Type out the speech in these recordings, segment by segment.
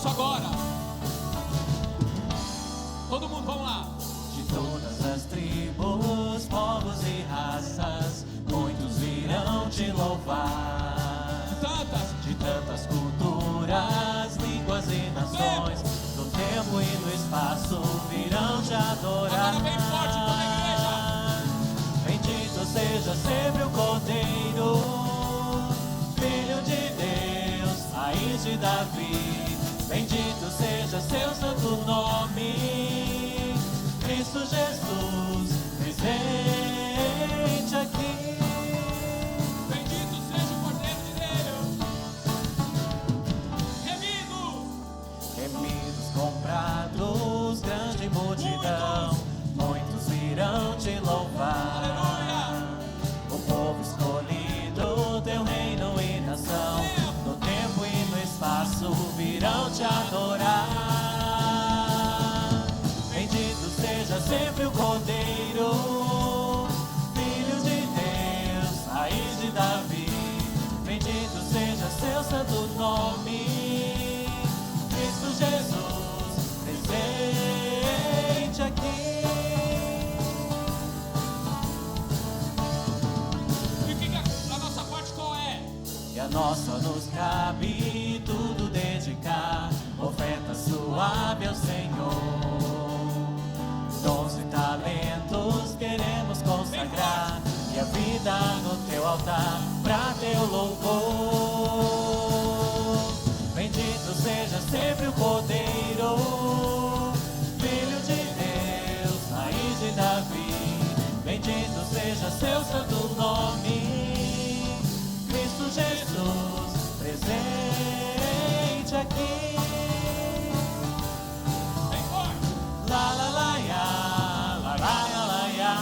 isso agora. Todo mundo, vamos lá. De todas as tribos, povos e raças, muitos virão te louvar. De tantas culturas, línguas e nações, no tempo e no espaço virão te adorar. Agora bem forte, toda a igreja. Bendito seja sempre o Cordeiro, Filho de Deus, raiz de Davi. Bendito seja seu santo nome, Cristo Jesus, presente aqui. Bendito seja o Cordeiro de Deus. Remidos, comprados, grande multidão, muitos virão te louvar. Aleluia. O povo escolhido, teu reino e nação, no tempo e no espaço virão te adorar. Bendito seja sempre o Cordeiro, Filho de Deus, raiz de Davi. Bendito seja seu santo nome, Cristo Jesus, presente aqui. E o que a nossa parte qual é? E a nossa nos cabe tudo dedicar, oferta suave ao Senhor. Dons e talentos queremos consagrar, e a vida no teu altar, pra teu louvor. Bendito seja sempre o Cordeiro, Filho de Deus, raiz de Davi. Bendito seja seu santo nome, Cristo Jesus, presente aqui. Bem forte. La la la ya, la la ya, la ya.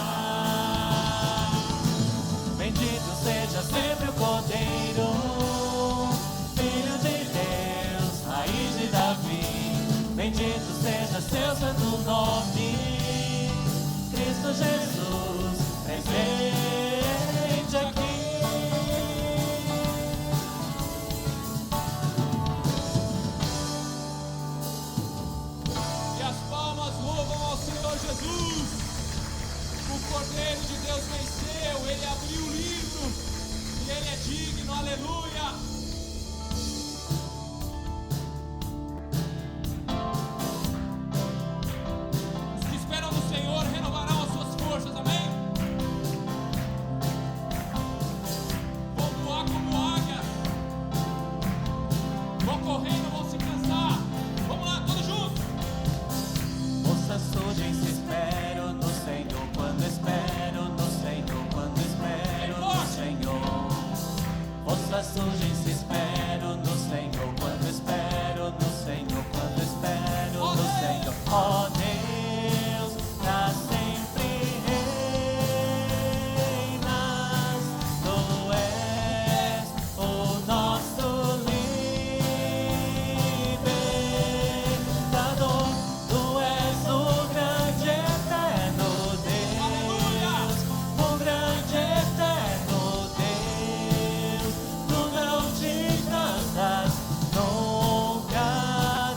Bendito seja sempre o Cordeiro, Filho de Deus, raiz de Davi. Bendito seja seu santo nome, Cristo Jesus, presente aqui. E as palmas louvam ao Senhor Jesus. O Cordeiro de Deus venceu, ele abriu o livro e ele é digno, aleluia. Os que esperam no Senhor renovarão as suas forças, amém? Vão voar como águias, vão correr, não vão se cansar. Vamos lá, todos juntos. Moças surgem-se, espero no Senhor, quando espero no Senhor, quando espero no Senhor. Moças surgem-se, espero no Senhor, quando espero no Senhor, quando espero no Senhor. Ó Deus, pra sempre reinas, tu és o nosso libertador. Tu és o grande eterno Deus, o grande eterno Deus. Tu não te cansas, nunca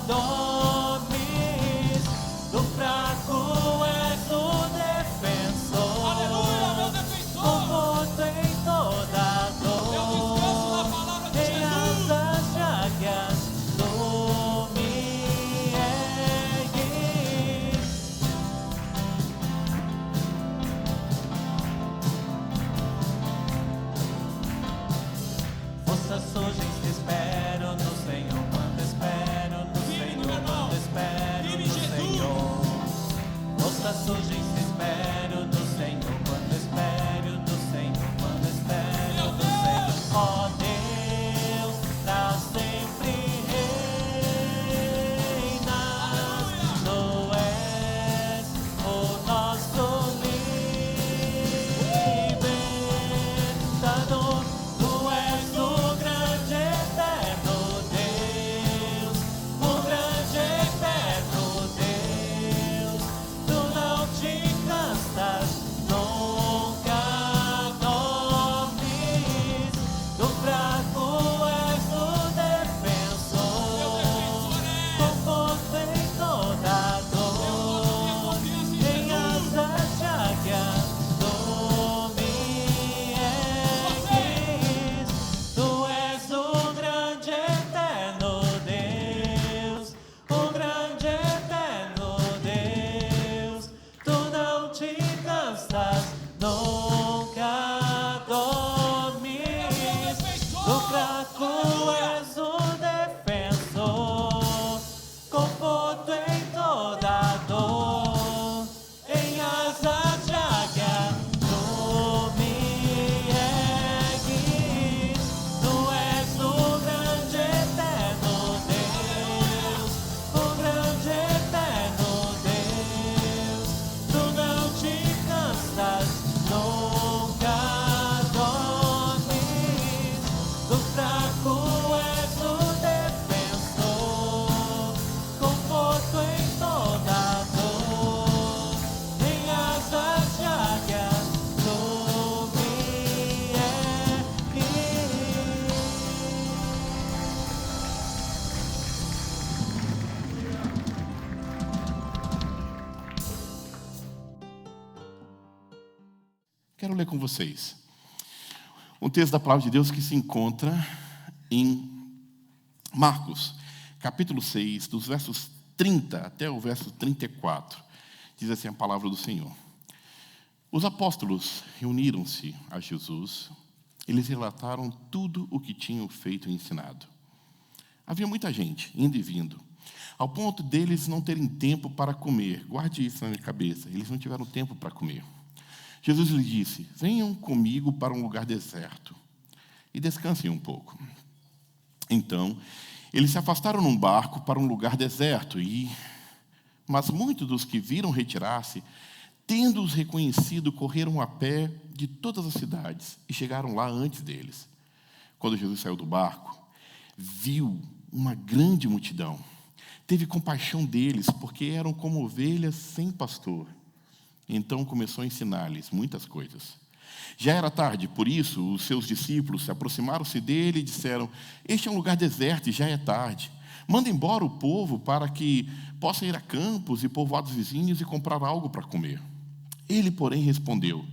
dormes. Do fraco és o defensor, Aleluia, meu defensor. conforto em toda Eu descanso na dor. palavra de Em Jesus. asas de águias tu me ergues. Forças surgem, te espero no Senhor, quando espero no Firme, meu Senhor, irmão. quando espero Firme, no Jesus. Senhor. Forças surgem, te espero no Senhor, quando espero no Senhor, quando espero Meu no Deus. Senhor. Ó Deus, pra sempre reinas. Tu és o nosso libertador. Tu és o grande Quero ler com vocês um texto da palavra de Deus que se encontra em Marcos, capítulo 6, dos versos 30 até o verso 34. Diz assim a palavra do Senhor. Os apóstolos reuniram-se a Jesus. Eles relataram tudo o que tinham feito e ensinado. Havia muita gente indo e vindo, ao ponto deles não terem tempo para comer. Guarde isso na minha cabeça. Eles não tiveram tempo para comer. Jesus lhes disse: venham comigo para um lugar deserto e descansem um pouco. Então, eles se afastaram num barco para um lugar deserto, mas muitos dos que viram retirar-se, tendo-os reconhecido, correram a pé de todas as cidades e chegaram lá antes deles. Quando Jesus saiu do barco, viu uma grande multidão. Teve compaixão deles, porque eram como ovelhas sem pastor. Então começou a ensinar-lhes muitas coisas. Já era tarde, por isso os seus discípulos se aproximaram-se dele e disseram: este é um lugar deserto e já é tarde. Manda embora o povo para que possa ir a campos e povoados vizinhos e comprar algo para comer. Ele, porém, respondeu: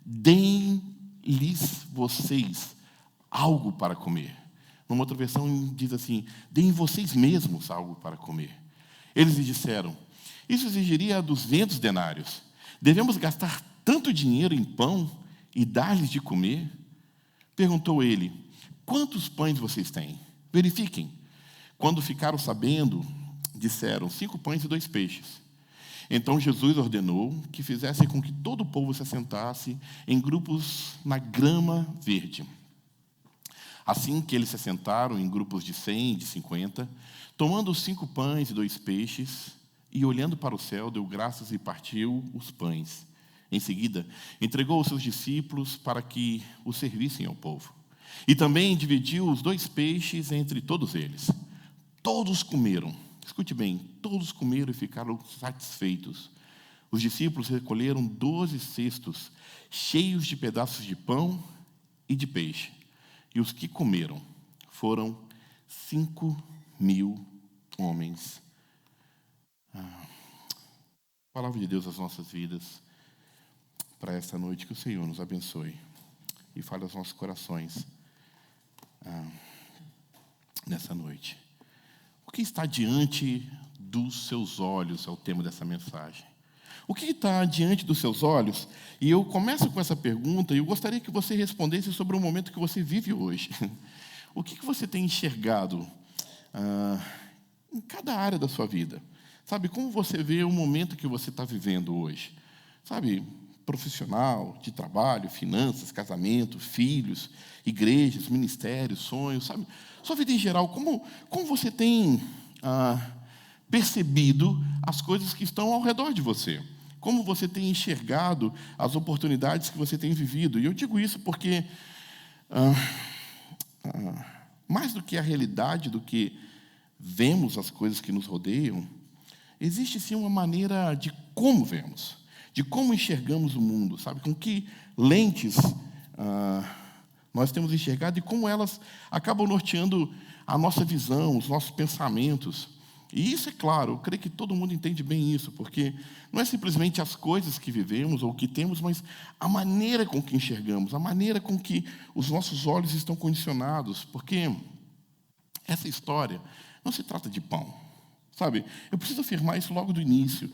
deem-lhes vocês algo para comer. Numa outra versão diz assim: deem vocês mesmos algo para comer. Eles lhe disseram: isso exigiria 200 denários. Devemos gastar tanto dinheiro em pão e dar-lhes de comer? Perguntou ele: quantos pães vocês têm? Verifiquem. Quando ficaram sabendo, disseram: 5 pães e 2 peixes. Então Jesus ordenou que fizessem com que todo o povo se assentasse em grupos na grama verde. Assim que eles se assentaram em grupos de 100 e de 50, tomando os 5 pães e 2 peixes, e olhando para o céu, deu graças e partiu os pães. Em seguida, entregou aos seus discípulos para que os servissem ao povo. E também dividiu os 2 peixes entre todos eles. Todos comeram. Escute bem, todos comeram e ficaram satisfeitos. Os discípulos recolheram 12 cestos, cheios de pedaços de pão e de peixe. E os que comeram foram 5.000 homens. Palavra de Deus às nossas vidas, para esta noite, que o Senhor nos abençoe e fale aos nossos corações nessa noite. O que está diante dos seus olhos é o tema dessa mensagem. O que está diante dos seus olhos? E eu começo com essa pergunta e eu gostaria que você respondesse sobre o momento que você vive hoje. O que você tem enxergado em cada área da sua vida? Sabe, como você vê o momento que você está vivendo hoje? Sabe, profissional, de trabalho, finanças, casamento, filhos, igrejas, ministérios, sonhos, sabe? Sua vida em geral, como você tem percebido as coisas que estão ao redor de você? Como você tem enxergado as oportunidades que você tem vivido? E eu digo isso porque, mais do que a realidade do que vemos as coisas que nos rodeiam, existe sim uma maneira de como vemos, de como enxergamos o mundo, sabe? Com que lentes nós temos enxergado e como elas acabam norteando a nossa visão, os nossos pensamentos. E isso é claro, eu creio que todo mundo entende bem isso, porque não é simplesmente as coisas que vivemos ou que temos, mas a maneira com que enxergamos, a maneira com que os nossos olhos estão condicionados, porque essa história não se trata de pão. Sabe, eu preciso afirmar isso logo do início.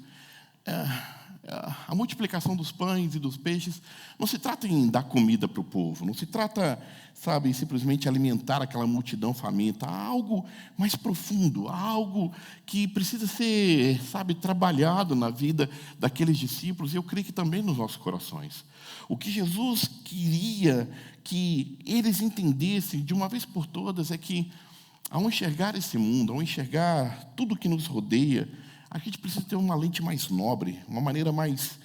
A multiplicação dos pães e dos peixes não se trata em dar comida para o povo, não se trata, sabe, simplesmente alimentar aquela multidão faminta. Há algo mais profundo, há algo que precisa ser, sabe, trabalhado na vida daqueles discípulos, e eu creio que também nos nossos corações. O que Jesus queria que eles entendessem de uma vez por todas é que, ao enxergar esse mundo, ao enxergar tudo que nos rodeia, a gente precisa ter uma lente mais nobre, uma maneira mais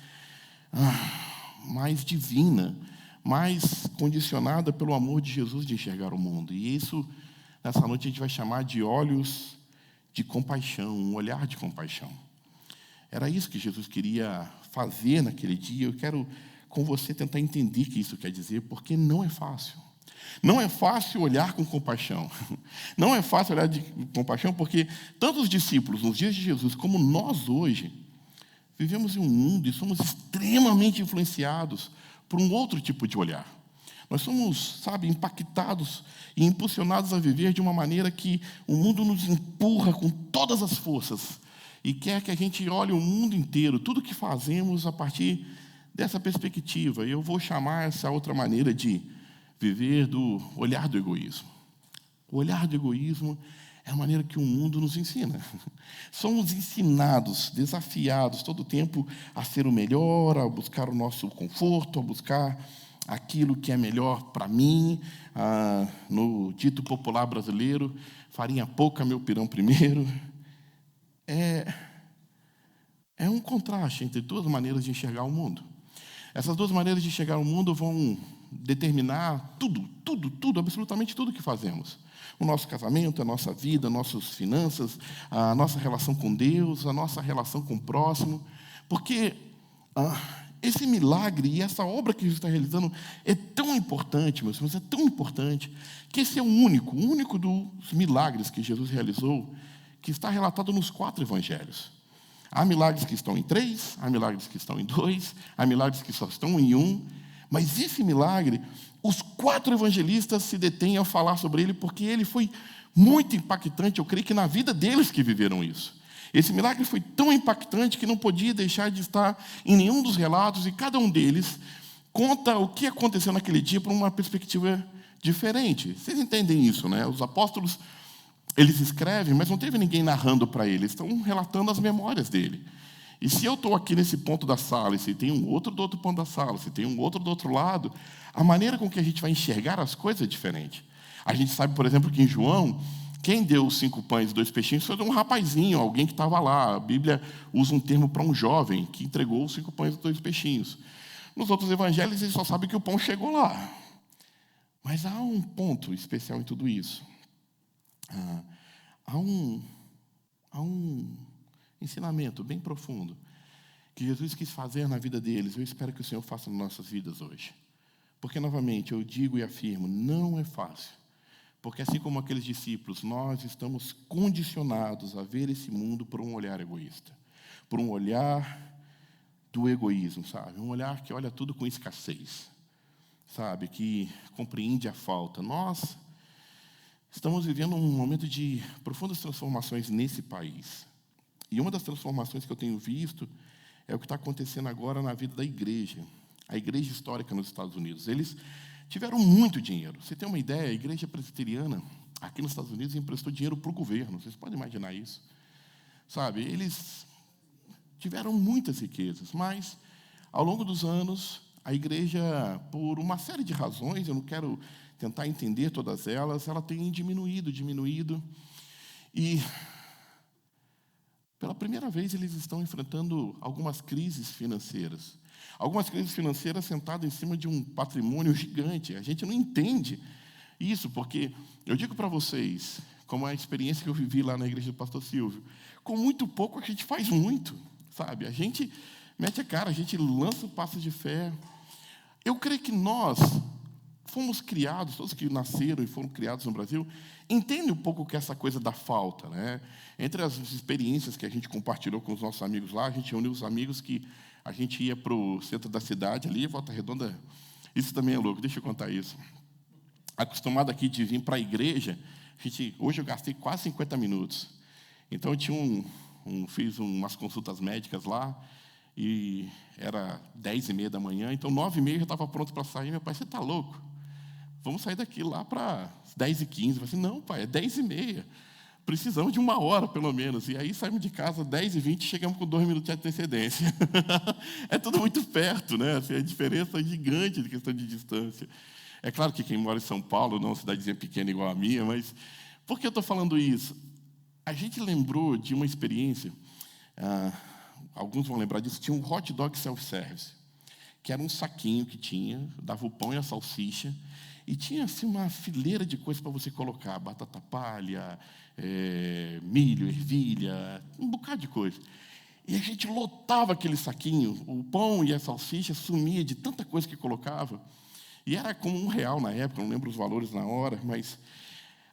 divina, mais condicionada pelo amor de Jesus de enxergar o mundo. E isso, nessa noite, a gente vai chamar de olhos de compaixão, um olhar de compaixão. Era isso que Jesus queria fazer naquele dia. Eu quero, com você, tentar entender o que isso quer dizer, porque não é fácil. Não é fácil olhar com compaixão. Não é fácil olhar com compaixão porque tanto os discípulos nos dias de Jesus como nós hoje vivemos em um mundo e somos extremamente influenciados por um outro tipo de olhar. Nós somos, sabe, impactados e impulsionados a viver de uma maneira que o mundo nos empurra com todas as forças e quer que a gente olhe o mundo inteiro, tudo que fazemos a partir dessa perspectiva. E eu vou chamar essa outra maneira de viver do olhar do egoísmo. O olhar do egoísmo é a maneira que o mundo nos ensina. Somos ensinados, desafiados todo o tempo a ser o melhor, a buscar o nosso conforto, a buscar aquilo que é melhor para mim. No dito popular brasileiro, farinha pouca, meu pirão primeiro. É um contraste entre duas maneiras de enxergar o mundo. Essas duas maneiras de enxergar o mundo vão determinar tudo, absolutamente tudo que fazemos. O nosso casamento, a nossa vida, nossas finanças, a nossa relação com Deus, a nossa relação com o próximo. Porque esse milagre e essa obra que Jesus está realizando é tão importante, meus irmãos, é tão importante, que esse é o único dos milagres que Jesus realizou, que está relatado nos 4 evangelhos. Há milagres que estão em 3, há milagres que estão em 2, há milagres que só estão em 1, mas esse milagre, os 4 evangelistas se detêm a falar sobre ele, porque ele foi muito impactante, eu creio que na vida deles que viveram isso. Esse milagre foi tão impactante que não podia deixar de estar em nenhum dos relatos, e cada um deles conta o que aconteceu naquele dia por uma perspectiva diferente. Vocês entendem isso, né? Os apóstolos, eles escrevem, mas não teve ninguém narrando para eles, estão relatando as memórias dele. E se eu estou aqui nesse ponto da sala, e se tem um outro do outro ponto da sala, se tem um outro do outro lado, a maneira com que a gente vai enxergar as coisas é diferente. A gente sabe, por exemplo, que em João, quem deu os 5 pães e 2 peixinhos foi um rapazinho, alguém que estava lá. A Bíblia usa um termo para um jovem que entregou os 5 pães e 2 peixinhos. Nos outros evangelhos, eles só sabem que o pão chegou lá. Mas há um ponto especial em tudo isso. Há um ensinamento bem profundo que Jesus quis fazer na vida deles. Eu espero que o Senhor faça nas nossas vidas hoje. Porque, novamente, eu digo e afirmo, não é fácil. Porque, assim como aqueles discípulos, nós estamos condicionados a ver esse mundo por um olhar egoísta. Por um olhar do egoísmo, sabe? Um olhar que olha tudo com escassez. Sabe? Que compreende a falta. Nós estamos vivendo um momento de profundas transformações nesse país. E uma das transformações que eu tenho visto é o que está acontecendo agora na vida da igreja. A igreja histórica nos Estados Unidos. Eles tiveram muito dinheiro. Você tem uma ideia, a igreja presbiteriana aqui nos Estados Unidos emprestou dinheiro para o governo. Vocês podem imaginar isso? Sabe, eles tiveram muitas riquezas, mas, ao longo dos anos, a igreja, por uma série de razões, eu não quero tentar entender todas elas, ela tem diminuído. E, pela primeira vez, eles estão enfrentando algumas crises financeiras. Algumas crises financeiras sentadas em cima de um patrimônio gigante. A gente não entende isso, porque eu digo para vocês, como a experiência que eu vivi lá na igreja do pastor Silvio, com muito pouco a gente faz muito, sabe? A gente mete a cara, a gente lança o passo de fé. Eu creio que nós fomos criados, todos que nasceram e foram criados no Brasil, entendem um pouco que essa coisa da falta, né? Entre as experiências que a gente compartilhou com os nossos amigos lá, a gente reuniu os amigos que a gente ia para o centro da cidade, ali, Volta Redonda. Isso também é louco, deixa eu contar isso. Acostumado aqui de vir para a igreja, hoje eu gastei quase 50 minutos. Então, eu tinha fiz umas consultas médicas lá, e era 10h30 da manhã, então 9h30 eu já estava pronto para sair. Meu pai, você está louco? Vamos sair daqui lá para 10h15. Eu falei assim, não, pai, é 10h30. Precisamos de 1 hora, pelo menos. E aí saímos de casa 10h20 e chegamos com 2 minutos de antecedência. É tudo muito perto, né? Assim, a diferença é gigante de questão de distância. É claro que quem mora em São Paulo, não é uma cidadezinha pequena igual a minha, mas por que eu estou falando isso? A gente lembrou de uma experiência, alguns vão lembrar disso, tinha um hot dog self-service, que era um saquinho que tinha, dava o pão e a salsicha, e tinha assim, uma fileira de coisas para você colocar, batata palha, milho, ervilha, um bocado de coisa. E a gente lotava aquele saquinho, o pão e a salsicha sumia de tanta coisa que colocava. E era como R$1 na época, não lembro os valores na hora, mas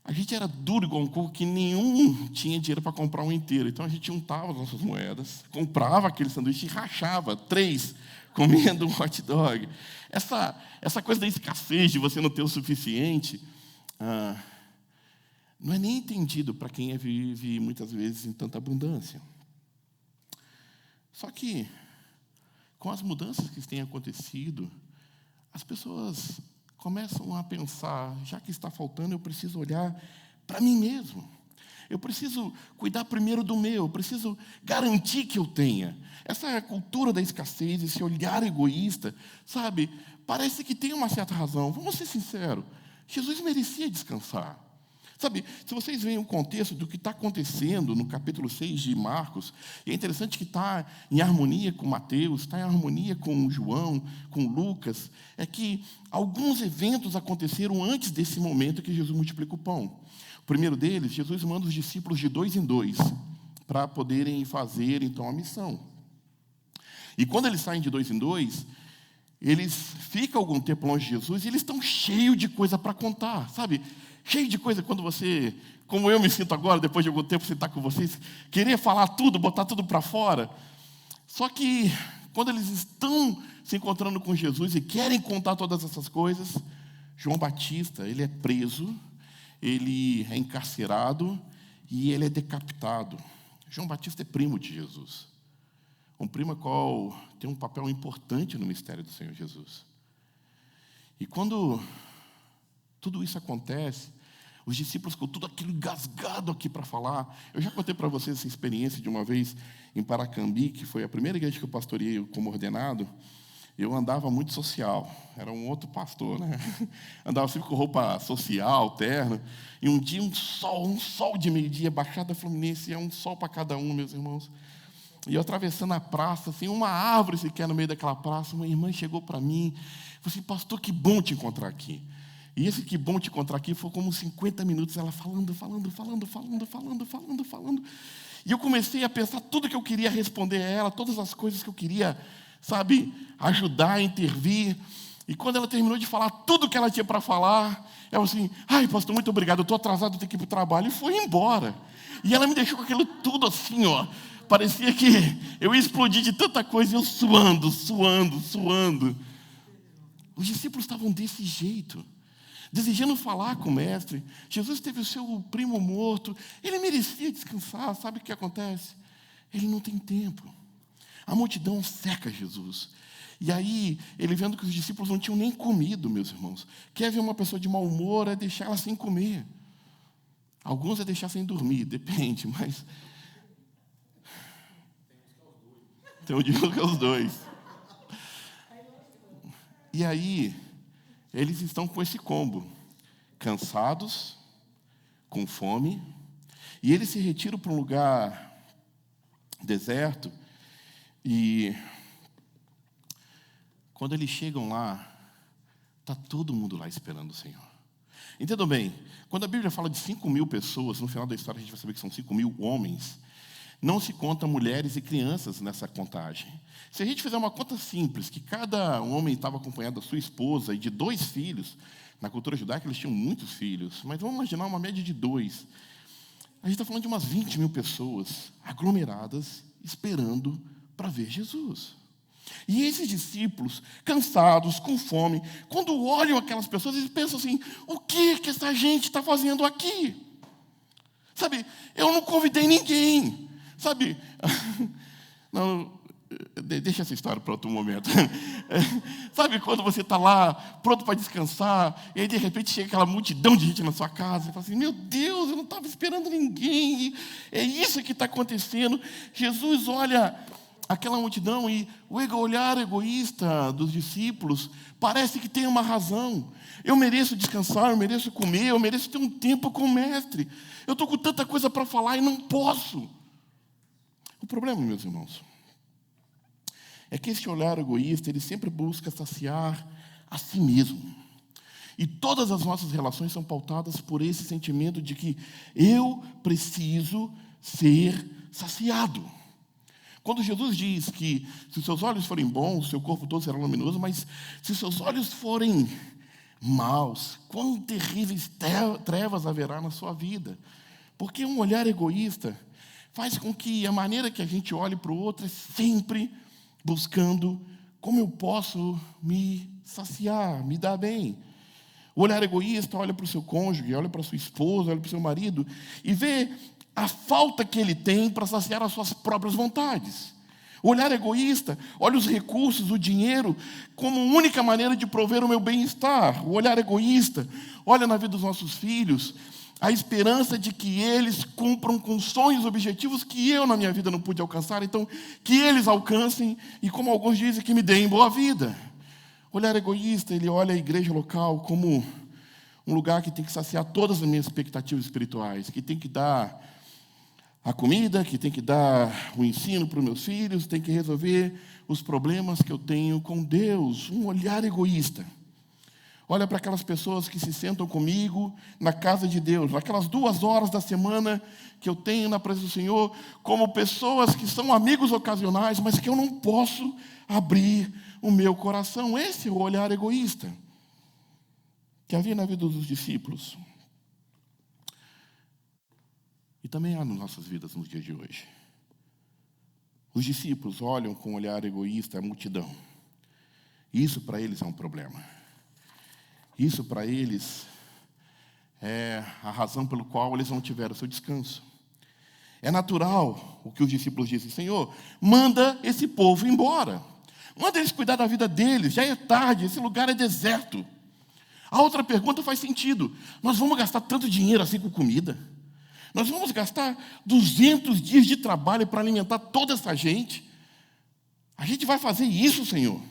a gente era duro igual um coco, que nenhum tinha dinheiro para comprar um inteiro. Então a gente juntava as nossas moedas, comprava aquele sanduíche e rachava 3, comendo um hot dog. Essa coisa da escassez, de você não ter o suficiente, não é nem entendido para quem vive muitas vezes em tanta abundância. Só que, com as mudanças que têm acontecido, as pessoas começam a pensar, já que está faltando, eu preciso olhar para mim mesmo. Eu preciso cuidar primeiro do meu, eu preciso garantir que eu tenha. Essa cultura da escassez, esse olhar egoísta, sabe, parece que tem uma certa razão. Vamos ser sinceros, Jesus merecia descansar. Sabe, se vocês veem o contexto do que está acontecendo no capítulo 6 de Marcos, e é interessante que está em harmonia com Mateus, está em harmonia com João, com Lucas, é que alguns eventos aconteceram antes desse momento que Jesus multiplica o pão. O primeiro deles, Jesus manda os discípulos de 2 em 2, para poderem fazer, então, a missão. E quando eles saem de 2 em 2, eles ficam algum tempo longe de Jesus e eles estão cheios de coisa para contar, sabe? Cheio de coisa quando você, como eu me sinto agora, depois de algum tempo sentar com vocês, querer falar tudo, botar tudo para fora. Só que, quando eles estão se encontrando com Jesus e querem contar todas essas coisas, João Batista, ele é preso, ele é encarcerado e ele é decapitado. João Batista é primo de Jesus. Um primo qual tem um papel importante no mistério do Senhor Jesus. E quando tudo isso acontece, os discípulos com tudo aquilo engasgado aqui para falar. Eu já contei para vocês essa experiência de uma vez em Paracambi, que foi a primeira igreja que eu pastoreei como ordenado. Eu andava muito social, era um outro pastor, né? Andava sempre com roupa social, terno. E um dia um sol de meio-dia, Baixada Fluminense, é um sol para cada um, meus irmãos. E eu atravessando a praça, assim, uma árvore sequer no meio daquela praça, uma irmã chegou para mim, falou assim, pastor, que bom te encontrar aqui. E esse que bom te encontrar aqui foi como 50 minutos, ela falando. E eu comecei a pensar tudo que eu queria responder a ela, todas as coisas que eu queria, sabe, ajudar, intervir. E quando ela terminou de falar tudo que ela tinha para falar, ela assim, ai, pastor, muito obrigado, eu estou atrasado, eu tenho que ir para o trabalho. E foi embora. E ela me deixou com aquilo tudo assim, ó. Parecia que eu ia explodir de tanta coisa, e eu suando. Os discípulos estavam desse jeito, desejando falar com o mestre. Jesus teve o seu primo morto, ele merecia descansar. Sabe o que acontece? Ele não tem tempo. A multidão seca Jesus. E aí, ele vendo que os discípulos não tinham nem comido, meus irmãos. Quer ver uma pessoa de mau humor, é deixar ela sem comer. Alguns é deixar sem dormir, depende, mas tem um dia que é os dois. E aí, eles estão com esse combo, cansados, com fome, e eles se retiram para um lugar deserto, e quando eles chegam lá, está todo mundo lá esperando o Senhor. Entendam bem, quando a Bíblia fala de 5.000 pessoas, no final da história a gente vai saber que são 5.000 homens, não se conta mulheres e crianças nessa contagem. Se a gente fizer uma conta simples, que cada homem estava acompanhado da sua esposa e de 2 filhos, na cultura judaica eles tinham muitos filhos, mas vamos imaginar uma média de 2. A gente está falando de umas 20.000 pessoas aglomeradas, esperando para ver Jesus. E esses discípulos, cansados, com fome, quando olham aquelas pessoas, eles pensam assim, o que essa gente está fazendo aqui? Sabe, eu não convidei ninguém. Sabe, não, deixa essa história para outro momento. Sabe quando você está lá, pronto para descansar, e aí de repente chega aquela multidão de gente na sua casa, e fala assim, meu Deus, eu não estava esperando ninguém, é isso que está acontecendo. Jesus olha aquela multidão e o olhar egoísta dos discípulos parece que tem uma razão. Eu mereço descansar, eu mereço comer, eu mereço ter um tempo com o mestre. Eu estou com tanta coisa para falar e não posso. O problema, meus irmãos, é que esse olhar egoísta, ele sempre busca saciar a si mesmo. E todas as nossas relações são pautadas por esse sentimento de que eu preciso ser saciado. Quando Jesus diz que se os seus olhos forem bons, o seu corpo todo será luminoso, mas se os seus olhos forem maus, quão terríveis trevas haverá na sua vida. Porque um olhar egoísta faz com que a maneira que a gente olhe para o outro é sempre buscando como eu posso me saciar, me dar bem. O olhar egoísta olha para o seu cônjuge, olha para a sua esposa, olha para o seu marido e vê a falta que ele tem para saciar as suas próprias vontades. O olhar egoísta olha os recursos, o dinheiro, como única maneira de prover o meu bem-estar. O olhar egoísta olha na vida dos nossos filhos a esperança de que eles cumpram com sonhos, objetivos que eu na minha vida não pude alcançar, então que eles alcancem e, como alguns dizem, que me deem boa vida. O olhar egoísta, ele olha a igreja local como um lugar que tem que saciar todas as minhas expectativas espirituais, que tem que dar a comida, que tem que dar o ensino para os meus filhos, tem que resolver os problemas que eu tenho com Deus. Um olhar egoísta. Olha para aquelas pessoas que se sentam comigo na casa de Deus, naquelas 2 horas da semana que eu tenho na presença do Senhor, como pessoas que são amigos ocasionais, mas que eu não posso abrir o meu coração. Esse é o olhar egoísta que havia na vida dos discípulos. E também há nas nossas vidas nos dias de hoje. Os discípulos olham com um olhar egoísta a multidão. Isso para eles é um problema. Isso para eles é a razão pelo qual eles não tiveram seu descanso. É natural o que os discípulos dizem: Senhor, manda esse povo embora. Manda eles cuidar da vida deles, já é tarde, esse lugar é deserto. A outra pergunta faz sentido. Nós vamos gastar tanto dinheiro assim com comida? Nós vamos gastar 200 dias de trabalho para alimentar toda essa gente? A gente vai fazer isso, Senhor?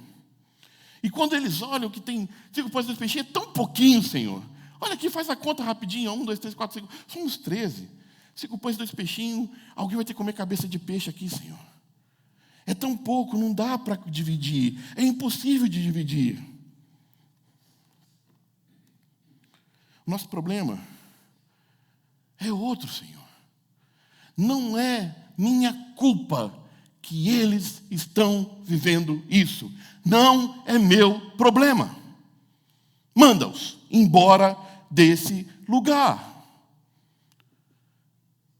E quando eles olham que tem 5 pães e 2 peixinhos, é tão pouquinho, Senhor. Olha aqui, faz a conta rapidinho. 1, 2, 3, 4, 5. São uns 13. 5 pães e 2 peixinhos. Alguém vai ter que comer cabeça de peixe aqui, Senhor. É tão pouco, não dá para dividir. É impossível de dividir. O nosso problema é outro, Senhor. Não é minha culpa que eles estão vivendo isso. Não é meu problema. Manda-os embora desse lugar.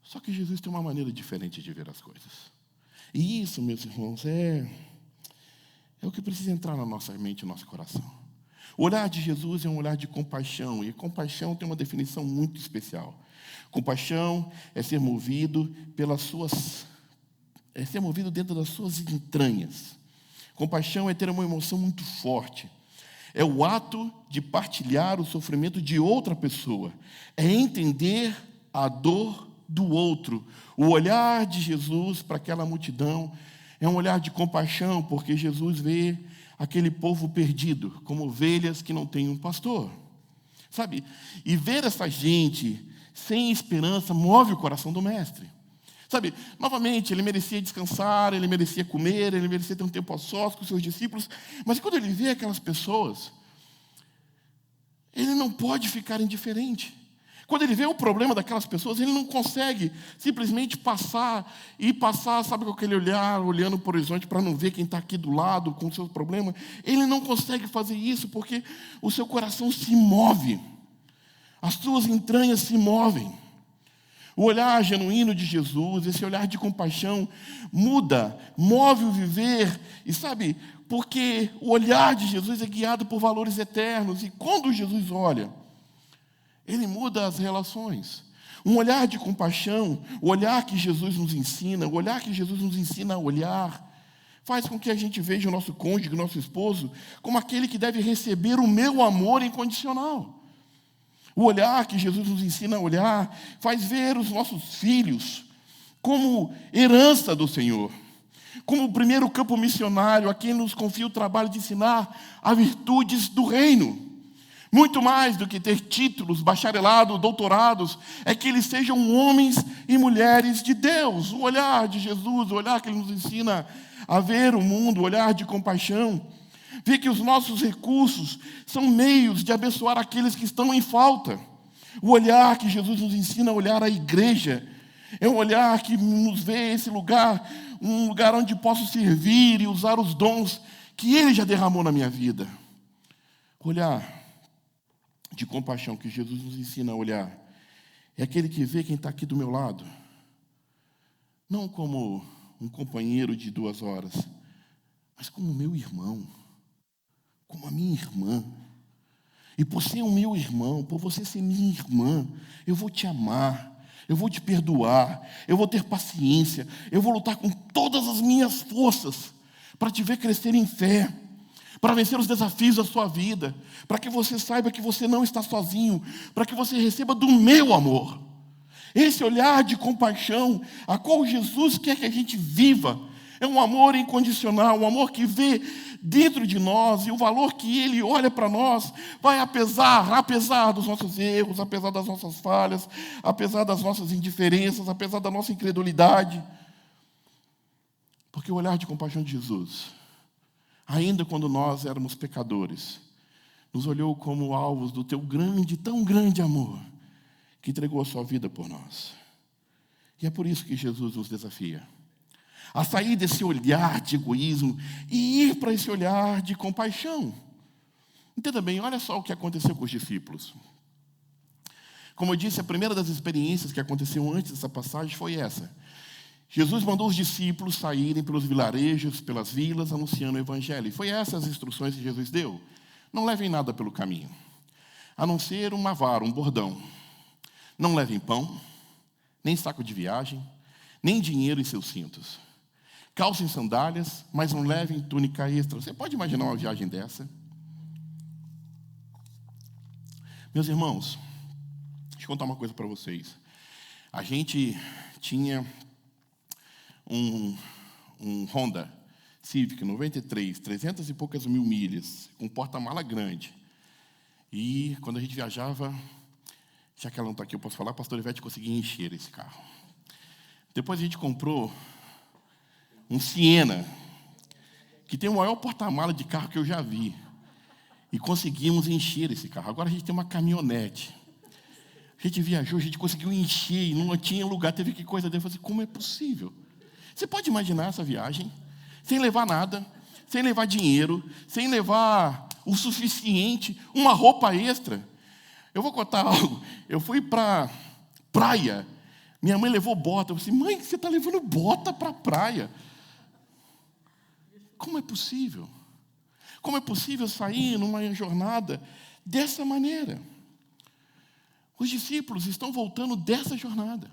Só que Jesus tem uma maneira diferente de ver as coisas. E isso, meus irmãos, é o que precisa entrar na nossa mente e no nosso coração. O olhar de Jesus é um olhar de compaixão. E compaixão tem uma definição muito especial. Compaixão é ser movido é ser movido dentro das suas entranhas. Compaixão é ter uma emoção muito forte. É o ato de partilhar o sofrimento de outra pessoa. É entender a dor do outro. O olhar de Jesus para aquela multidão é um olhar de compaixão, porque Jesus vê aquele povo perdido, como ovelhas que não têm um pastor. Sabe? E ver essa gente sem esperança move o coração do mestre. Sabe, novamente, ele merecia descansar, ele merecia comer, ele merecia ter um tempo a sós com os seus discípulos, mas quando ele vê aquelas pessoas, ele não pode ficar indiferente. Quando ele vê o problema daquelas pessoas, ele não consegue simplesmente passar, sabe, com aquele olhar, olhando para o horizonte para não ver quem está aqui do lado com o seu problema. Ele não consegue fazer isso porque o seu coração se move, as suas entranhas se movem. O olhar genuíno de Jesus, esse olhar de compaixão, move o viver. E sabe, porque o olhar de Jesus é guiado por valores eternos. E quando Jesus olha, ele muda as relações. Um olhar de compaixão, o olhar que Jesus nos ensina, o olhar que Jesus nos ensina a olhar, faz com que a gente veja o nosso cônjuge, o nosso esposo, como aquele que deve receber o meu amor incondicional. O olhar que Jesus nos ensina a olhar faz ver os nossos filhos como herança do Senhor, como o primeiro campo missionário a quem nos confia o trabalho de ensinar as virtudes do reino. Muito mais do que ter títulos, bacharelado, doutorados, é que eles sejam homens e mulheres de Deus. O olhar de Jesus, o olhar que ele nos ensina a ver o mundo, o olhar de compaixão, vê que os nossos recursos são meios de abençoar aqueles que estão em falta. O olhar que Jesus nos ensina a olhar a igreja é um olhar que nos vê esse lugar, um lugar onde posso servir e usar os dons que Ele já derramou na minha vida. O olhar de compaixão que Jesus nos ensina a olhar é aquele que vê quem está aqui do meu lado, não como um companheiro de 2 horas, mas como meu irmão, como a minha irmã. E por ser o meu irmão, por você ser minha irmã, eu vou te amar, eu vou te perdoar, eu vou ter paciência, eu vou lutar com todas as minhas forças para te ver crescer em fé, para vencer os desafios da sua vida, para que você saiba que você não está sozinho, para que você receba do meu amor. Esse olhar de compaixão, a qual Jesus quer que a gente viva, é um amor incondicional, um amor que vê dentro de nós, e o valor que Ele olha para nós vai apesar dos nossos erros, apesar das nossas falhas, apesar das nossas indiferenças, apesar da nossa incredulidade. Porque o olhar de compaixão de Jesus, ainda quando nós éramos pecadores, nos olhou como alvos do teu grande, tão grande amor, que entregou a sua vida por nós. E é por isso que Jesus nos desafia a sair desse olhar de egoísmo e ir para esse olhar de compaixão. Entenda bem, olha só o que aconteceu com os discípulos. Como eu disse, a primeira das experiências que aconteceu antes dessa passagem foi essa. Jesus mandou os discípulos saírem pelos vilarejos, pelas vilas, anunciando o evangelho. E foi essas as instruções que Jesus deu. Não levem nada pelo caminho, a não ser uma vara, um bordão. Não levem pão, nem saco de viagem, nem dinheiro em seus cintos. Calcem sandálias, mas não levem túnica extra. Você pode imaginar uma viagem dessa? Meus irmãos, deixa eu contar uma coisa para vocês. A gente tinha um Honda Civic 93, 300 e poucas mil milhas, com porta-mala grande. E quando a gente viajava, já que ela não está aqui, eu posso falar, a pastora Ivete conseguia encher esse carro. Depois a gente comprou um Siena, que tem o maior porta-mala de carro que eu já vi. E conseguimos encher esse carro. Agora a gente tem uma caminhonete. A gente viajou, a gente conseguiu encher e não tinha lugar, teve que coisa dele. Eu falei assim, como é possível? Você pode imaginar essa viagem? Sem levar nada, sem levar dinheiro, sem levar o suficiente, uma roupa extra. Eu vou contar algo. Eu fui para praia. Minha mãe levou bota. Eu falei assim, mãe, você está levando bota para a praia? Como é possível? Como é possível sair numa jornada dessa maneira? Os discípulos estão voltando dessa jornada,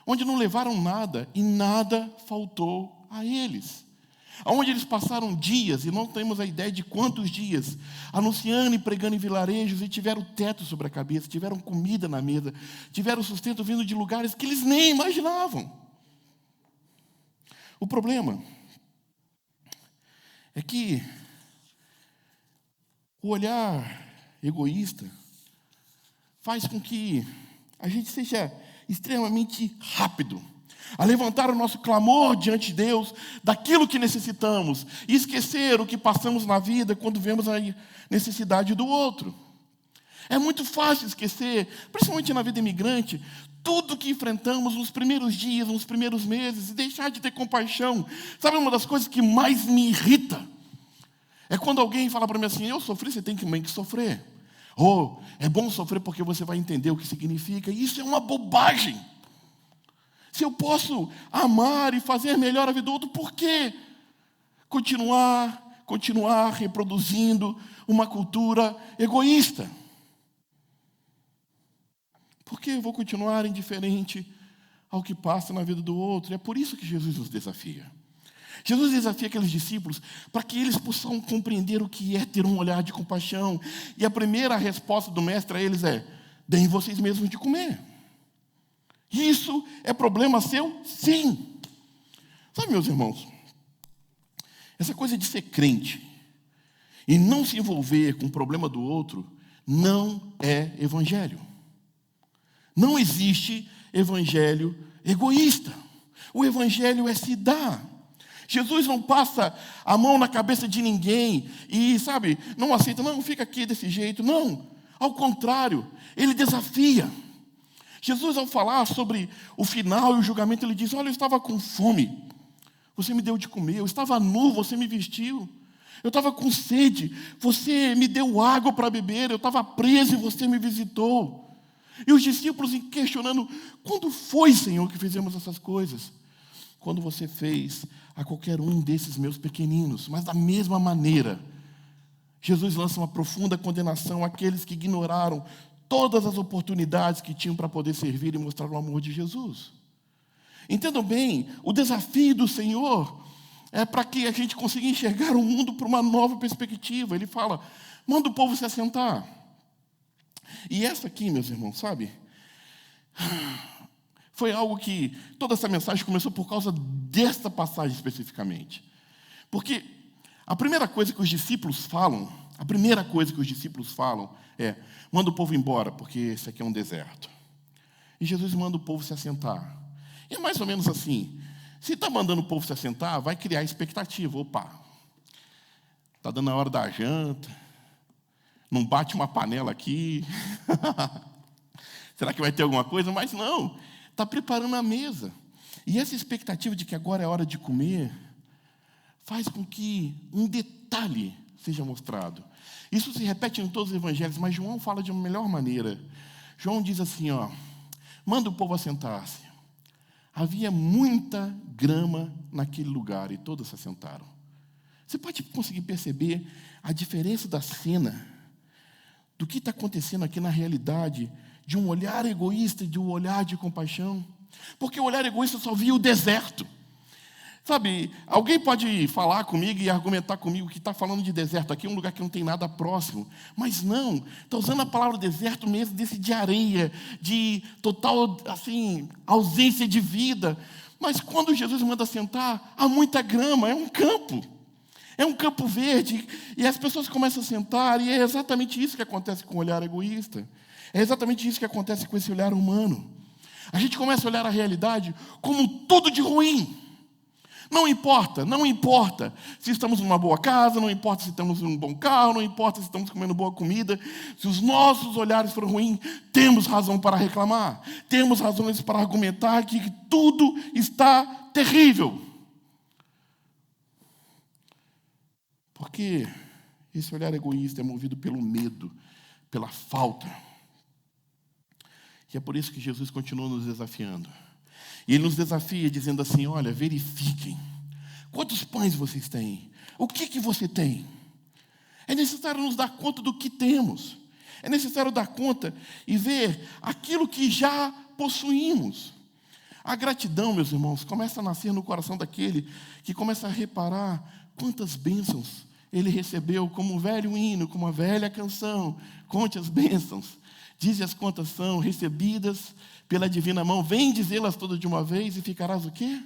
onde não levaram nada e nada faltou a eles. Onde eles passaram dias, e não temos a ideia de quantos dias, anunciando e pregando em vilarejos, e tiveram teto sobre a cabeça, tiveram comida na mesa, tiveram sustento vindo de lugares que eles nem imaginavam. O problema é que o olhar egoísta faz com que a gente seja extremamente rápido a levantar o nosso clamor diante de Deus daquilo que necessitamos e esquecer o que passamos na vida quando vemos a necessidade do outro. É muito fácil esquecer, principalmente na vida imigrante, tudo que enfrentamos nos primeiros dias, nos primeiros meses, e deixar de ter compaixão. Sabe uma das coisas que mais me irrita? É quando alguém fala para mim assim, eu sofri, você tem que sofrer. Ou, é bom sofrer porque você vai entender o que significa. Isso é uma bobagem. Se eu posso amar e fazer melhor a vida do outro, por que continuar reproduzindo uma cultura egoísta? Por que eu vou continuar indiferente ao que passa na vida do outro? E é por isso que Jesus nos desafia. Jesus desafia aqueles discípulos para que eles possam compreender o que é ter um olhar de compaixão. E a primeira resposta do mestre a eles é, deem vocês mesmos de comer. Isso é problema seu? Sim. Sabe, meus irmãos, essa coisa de ser crente e não se envolver com o problema do outro não é evangelho. Não existe evangelho egoísta. O evangelho é se dar. Jesus não passa a mão na cabeça de ninguém e, sabe, não aceita, não, fica aqui desse jeito. Não, ao contrário, ele desafia. Jesus, ao falar sobre o final e o julgamento, ele diz, olha, eu estava com fome, você me deu de comer. Eu estava nu, você me vestiu. Eu estava com sede, você me deu água para beber. Eu estava preso e você me visitou. E os discípulos questionando, quando foi, Senhor, que fizemos essas coisas? quando você fez a qualquer um desses meus pequeninos. Mas da mesma maneira, Jesus lança uma profunda condenação àqueles que ignoraram todas as oportunidades que tinham para poder servir e mostrar o amor de Jesus. Entendam bem, o desafio do Senhor é para que a gente consiga enxergar o mundo por uma nova perspectiva. Ele fala, manda o povo se assentar. E essa aqui, meus irmãos, sabe? Foi algo que toda essa mensagem começou por causa desta passagem especificamente. Porque a primeira coisa que os discípulos falam é, manda o povo embora, porque esse aqui é um deserto. E Jesus manda o povo se assentar. E é mais ou menos assim, se está mandando o povo se assentar, vai criar expectativa. Opa, está dando a hora da janta, não bate uma panela aqui. Será que vai ter alguma coisa? Mas não, está preparando a mesa. E essa expectativa de que agora é hora de comer, faz com que um detalhe seja mostrado. Isso se repete em todos os evangelhos, mas João fala de uma melhor maneira. João diz assim, manda o povo assentar-se. Havia muita grama naquele lugar e todos se assentaram. Você pode conseguir perceber a diferença da cena, do que está acontecendo aqui na realidade, de um olhar egoísta e de um olhar de compaixão? Porque o olhar egoísta só via o deserto. Sabe, alguém pode falar comigo e argumentar comigo que está falando de deserto aqui, um lugar que não tem nada próximo. Mas não, está usando a palavra deserto mesmo desse de areia, de total, assim, ausência de vida. Mas quando Jesus manda sentar, há muita grama, é um campo. É um campo verde, e as pessoas começam a sentar, e é exatamente isso que acontece com o olhar egoísta. É exatamente isso que acontece com esse olhar humano. A gente começa a olhar a realidade como tudo de ruim. Não importa se estamos numa boa casa, não importa se estamos num bom carro, não importa se estamos comendo boa comida. Se os nossos olhares forem ruins, temos razão para reclamar. Temos razões para argumentar que tudo está terrível. Porque esse olhar egoísta é movido pelo medo, pela falta. E é por isso que Jesus continua nos desafiando. E Ele nos desafia dizendo assim, olha, verifiquem. Quantos pães vocês têm? O que você tem? É necessário nos dar conta do que temos. É necessário dar conta e ver aquilo que já possuímos. A gratidão, meus irmãos, começa a nascer no coração daquele que começa a reparar quantas bênçãos ele recebeu, como um velho hino, como uma velha canção. Conte as bênçãos. Dize-as quantas são recebidas pela divina mão. Vem dizê-las todas de uma vez e ficarás o quê?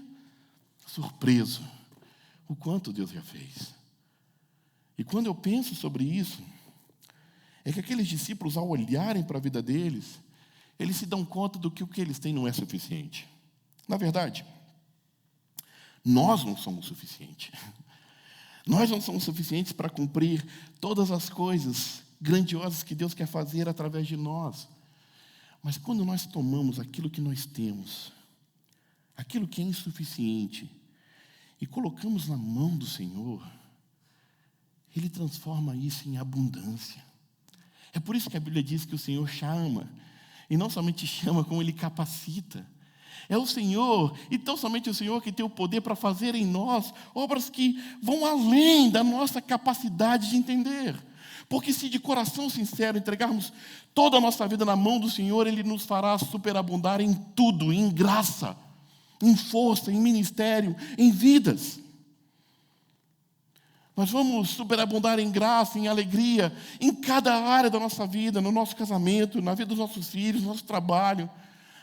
Surpreso. O quanto Deus já fez. E quando eu penso sobre isso, é que aqueles discípulos, ao olharem para a vida deles, eles se dão conta do que o que eles têm não é suficiente. Na verdade, nós não somos suficientes. Nós não somos suficientes para cumprir todas as coisas grandiosas que Deus quer fazer através de nós. Mas quando nós tomamos aquilo que nós temos, aquilo que é insuficiente, e colocamos na mão do Senhor, Ele transforma isso em abundância. É por isso que a Bíblia diz que o Senhor chama, e não somente chama, como Ele capacita. É o Senhor, e tão somente o Senhor que tem o poder para fazer em nós obras que vão além da nossa capacidade de entender. Porque se de coração sincero entregarmos toda a nossa vida na mão do Senhor, Ele nos fará superabundar em tudo, em graça, em força, em ministério, em vidas. Nós vamos superabundar em graça, em alegria, em cada área da nossa vida, no nosso casamento, na vida dos nossos filhos, no nosso trabalho,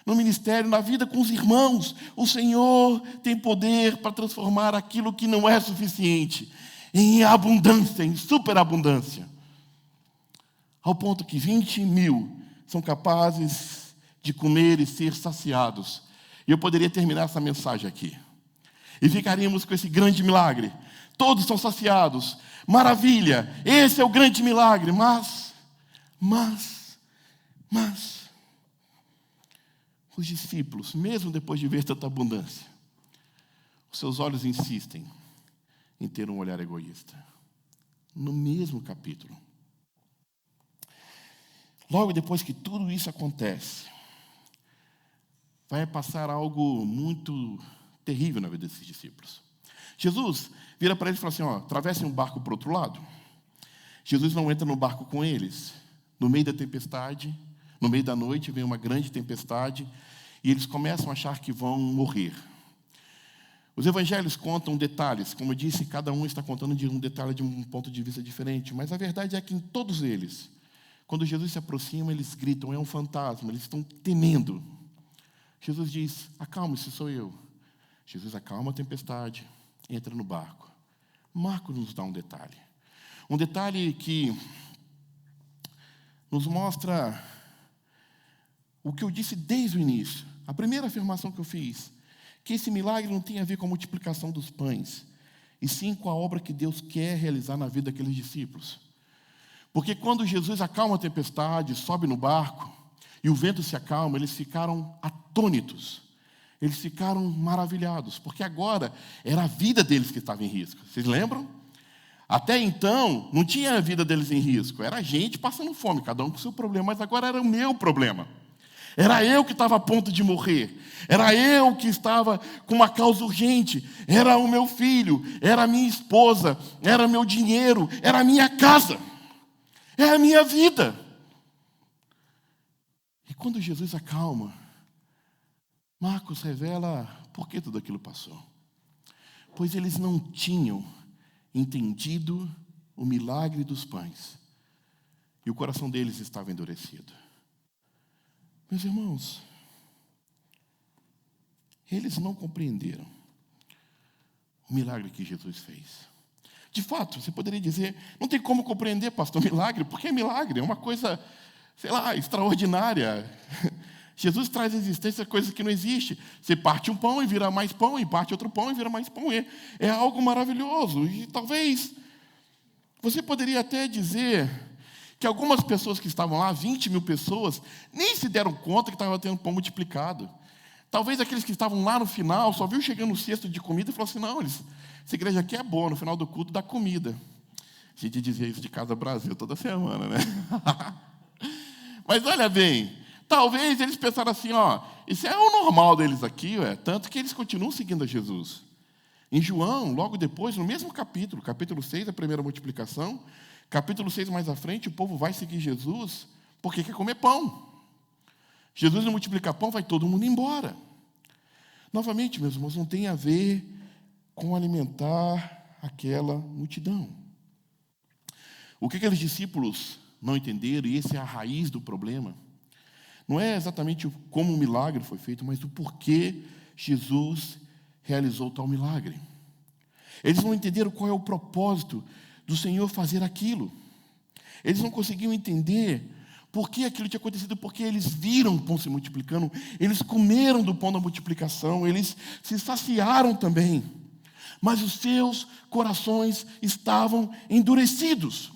no ministério, na vida com os irmãos. O Senhor tem poder para transformar aquilo que não é suficiente em abundância, em superabundância. Ao ponto que 20.000 são capazes de comer e ser saciados. E eu poderia terminar essa mensagem aqui. E ficaríamos com esse grande milagre. Todos são saciados. Maravilha! Esse é o grande milagre. Mas, os discípulos, mesmo depois de ver tanta abundância, os seus olhos insistem em ter um olhar egoísta. No mesmo capítulo. Logo depois que tudo isso acontece, vai passar algo muito terrível na vida desses discípulos. Jesus vira para eles e fala assim, atravessem um barco para o outro lado. Jesus não entra no barco com eles. No meio da tempestade, no meio da noite, vem uma grande tempestade e eles começam a achar que vão morrer. Os evangelhos contam detalhes. Como eu disse, cada um está contando de um detalhe de um ponto de vista diferente. Mas a verdade é que em todos eles, quando Jesus se aproxima, eles gritam, é um fantasma, eles estão temendo. Jesus diz, acalme-se, sou eu. Jesus acalma a tempestade, entra no barco. Marcos nos dá um detalhe. Um detalhe que nos mostra o que eu disse desde o início. A primeira afirmação que eu fiz, que esse milagre não tem a ver com a multiplicação dos pães, e sim com a obra que Deus quer realizar na vida daqueles discípulos. Porque quando Jesus acalma a tempestade, sobe no barco, e o vento se acalma, eles ficaram atônitos. Eles ficaram maravilhados, porque agora era a vida deles que estava em risco. Vocês lembram? Até então, não tinha a vida deles em risco. Era a gente passando fome, cada um com o seu problema, mas agora era o meu problema. Era eu que estava a ponto de morrer. Era eu que estava com uma causa urgente. Era o meu filho, era a minha esposa, era meu dinheiro, era a minha casa. É a minha vida. E quando Jesus acalma, Marcos revela por que tudo aquilo passou. Pois eles não tinham entendido o milagre dos pães. E o coração deles estava endurecido. Meus irmãos, eles não compreenderam o milagre que Jesus fez. De fato, você poderia dizer, não tem como compreender, pastor, milagre, porque é milagre, é uma coisa, sei lá, extraordinária. Jesus traz à existência coisas que não existem. Você parte um pão e vira mais pão, e parte outro pão e vira mais pão. É algo maravilhoso. E talvez você poderia até dizer que algumas pessoas que estavam lá, 20 mil pessoas, nem se deram conta que estava tendo pão multiplicado. Talvez aqueles que estavam lá no final, só viu chegando o cesto de comida e falou assim, não, essa igreja aqui é boa, no final do culto dá comida. A gente dizia isso de Casa Brasil toda semana, né? Mas olha bem, talvez eles pensaram assim, isso é o normal deles aqui, tanto que eles continuam seguindo a Jesus. Em João, logo depois, no mesmo capítulo 6, a primeira multiplicação, capítulo 6 mais à frente, o povo vai seguir Jesus porque quer comer pão. Jesus não multiplica pão, vai todo mundo embora. Novamente, meus irmãos, não tem a ver com alimentar aquela multidão. O que aqueles discípulos não entenderam, e essa é a raiz do problema, não é exatamente como o milagre foi feito, mas o porquê Jesus realizou tal milagre. Eles não entenderam qual é o propósito do Senhor fazer aquilo. Eles não conseguiam entender por que aquilo tinha acontecido, porque eles viram o pão se multiplicando, eles comeram do pão da multiplicação, eles se saciaram também. Mas os seus corações estavam endurecidos.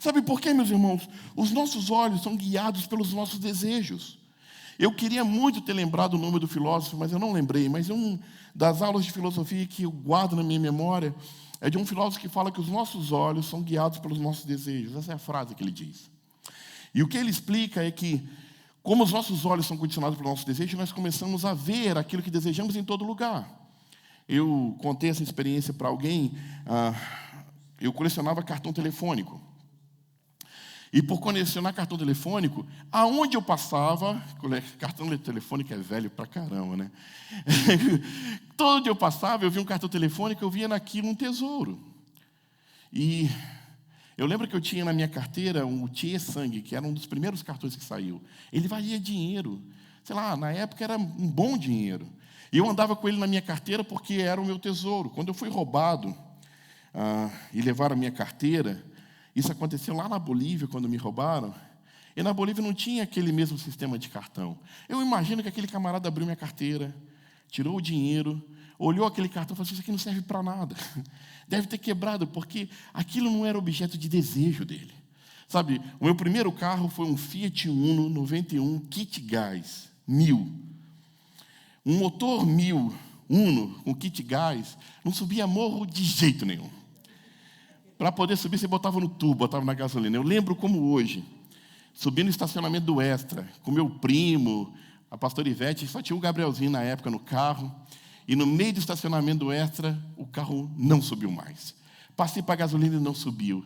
Sabe por quê, meus irmãos? Os nossos olhos são guiados pelos nossos desejos. Eu queria muito ter lembrado o nome do filósofo, mas eu não lembrei. Mas uma das aulas de filosofia que eu guardo na minha memória é de um filósofo que fala que os nossos olhos são guiados pelos nossos desejos. Essa é a frase que ele diz. E o que ele explica é que, como os nossos olhos são condicionados pelos nossos desejos, nós começamos a ver aquilo que desejamos em todo lugar. Eu contei essa experiência para alguém. Eu colecionava cartão telefônico. E por colecionar cartão telefônico, aonde eu passava, cartão telefônico é velho pra caramba, né? Todo dia eu passava, eu via um cartão telefônico, eu via naquilo um tesouro. E eu lembro que eu tinha na minha carteira um Thier Sangue, que era um dos primeiros cartões que saiu. Ele valia dinheiro. Sei lá, na época era um bom dinheiro. E eu andava com ele na minha carteira porque era o meu tesouro. Quando eu fui roubado e levaram a minha carteira, isso aconteceu lá na Bolívia, quando me roubaram. E na Bolívia não tinha aquele mesmo sistema de cartão. Eu imagino que aquele camarada abriu minha carteira, tirou o dinheiro, olhou aquele cartão e falou assim, isso aqui não serve para nada. Deve ter quebrado, porque aquilo não era objeto de desejo dele. Sabe, o meu primeiro carro foi um Fiat Uno 91 kit gás, 1000. Um motor 1000 Uno com kit gás não subia morro de jeito nenhum. Para poder subir, você botava no tubo, botava na gasolina. Eu lembro como hoje, subi no estacionamento do Extra, com meu primo, a pastora Ivete, só tinha o Gabrielzinho na época no carro. E no meio do estacionamento do Extra, o carro não subiu mais. Passei para a gasolina e não subiu.